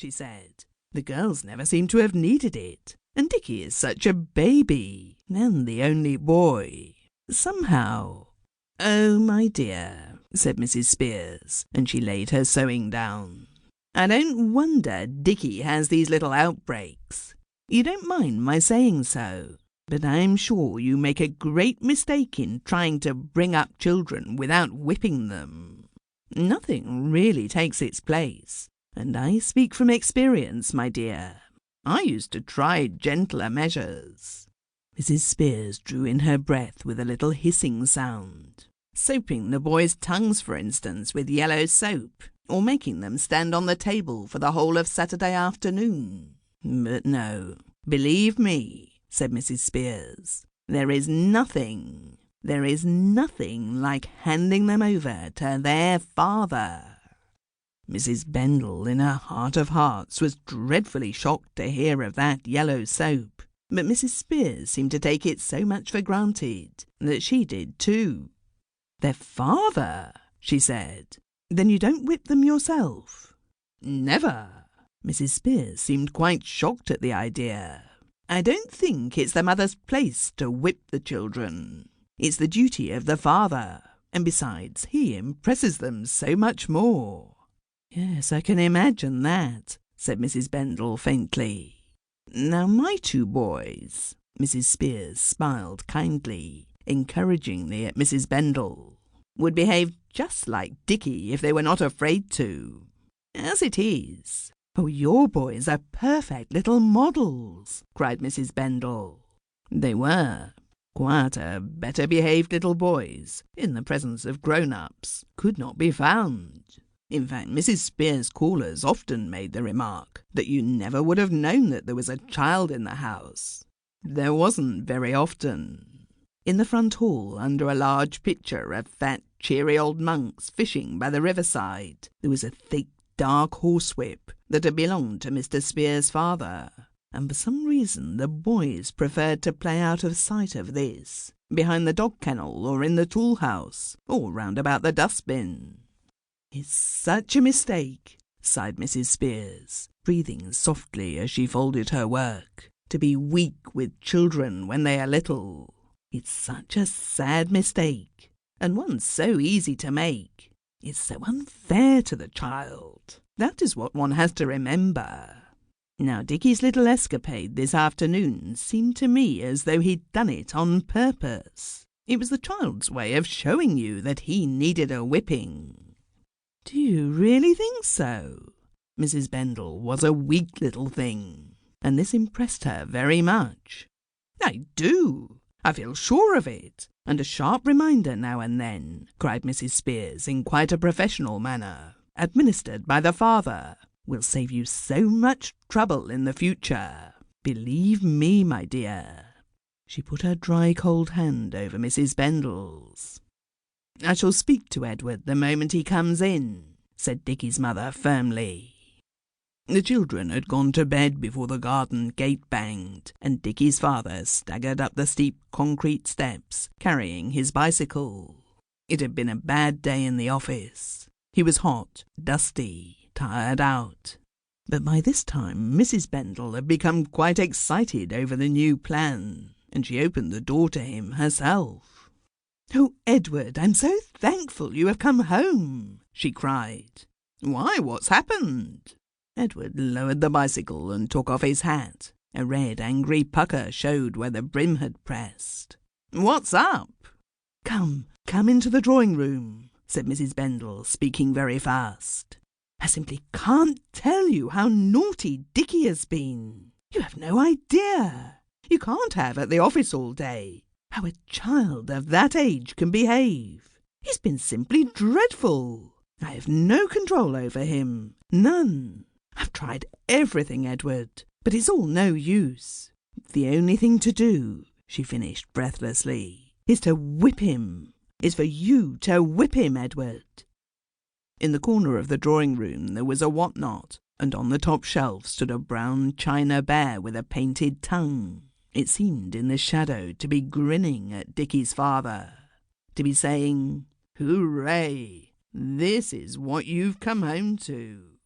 she said. "The girls never seem to have needed it, and Dickie is such a baby, and the only boy. Somehow—" "Oh, my dear," said Mrs. Spears, and she laid her sewing down. "I don't wonder Dickie has these little outbreaks. You don't mind my saying so, but I'm sure you make a great mistake in trying to bring up children without whipping them. Nothing really takes its place, and I speak from experience, my dear. I used to try gentler measures." Mrs. Spears drew in her breath with a little hissing sound. "Soaping the boys' tongues, for instance, with yellow soap, or making them stand on the table for the whole of Saturday afternoon. But no, believe me," said Mrs. Spears, there is nothing like handing them over to their father." Mrs. Bendel, in her heart of hearts, was dreadfully shocked to hear of that yellow soap, but Mrs. Spears seemed to take it so much for granted that she did too. "Their father?" she said. "Then you don't whip them yourself?" "Never." Mrs. Spears seemed quite shocked at the idea. "I don't think it's the mother's place to whip the children. It's the duty of the father, and besides, he impresses them so much more." "Yes, I can imagine that," said Mrs. Bendel faintly. "Now my two boys," Mrs. Spears smiled kindly, encouragingly at Mrs. Bendel, "would behave just like Dickie if they were not afraid to. As it is—" "Oh, your boys are perfect little models," cried Mrs. Bendel. They were. Quieter, better-behaved little boys, in the presence of grown-ups, could not be found. In fact, Mrs. Spears' callers often made the remark that you never would have known that there was a child in the house. There wasn't very often. In the front hall, under a large picture of fat, cheery old monks fishing by the riverside, there was a thick, dark horsewhip that had belonged to Mr. Spears' father, and for some reason the boys preferred to play out of sight of this, behind the dog kennel or in the tool house, or round about the dustbin. "It's such a mistake," sighed Mrs. Spears, breathing softly as she folded her work, "to be weak with children when they are little. It's such a sad mistake, and one so easy to make. It's so unfair to the child. That is what one has to remember. Now, Dickie's little escapade this afternoon seemed to me as though he'd done it on purpose. It was the child's way of showing you that he needed a whipping." "Do you really think so?" Mrs. Bendel was a weak little thing, and this impressed her very much. "I do. I feel sure of it, and a sharp reminder now and then," cried Mrs. Spears in quite a professional manner, "administered by the father, will save you so much trouble in the future. Believe me, my dear." She put her dry cold hand over Mrs. Bendel's. "I shall speak to Edward the moment he comes in," said Dickie's mother firmly. The children had gone to bed before the garden gate banged, and Dickie's father staggered up the steep concrete steps, carrying his bicycle. It had been a bad day in the office. He was hot, dusty, tired out. But by this time Mrs. Bendel had become quite excited over the new plan, and she opened the door to him herself. "Oh, Edward, I'm so thankful you have come home," she cried. "Why, what's happened?" Edward lowered the bicycle and took off his hat. A red, angry pucker showed where the brim had pressed. "What's up?" Come into the drawing-room," said Mrs. Bendel, speaking very fast. "I simply can't tell you how naughty Dickie has been. You have no idea. You can't have at the office all day. How a child of that age can behave. He's been simply dreadful. I have no control over him. None. I've tried everything, Edward, but it's all no use. The only thing to do," she finished breathlessly, "is to whip him. Is for you to whip him, Edward." In the corner of the drawing-room there was a whatnot, and on the top shelf stood a brown china bear with a painted tongue. It seemed in the shadow to be grinning at Dickie's father, to be saying, "Hooray! This is what you've come home to."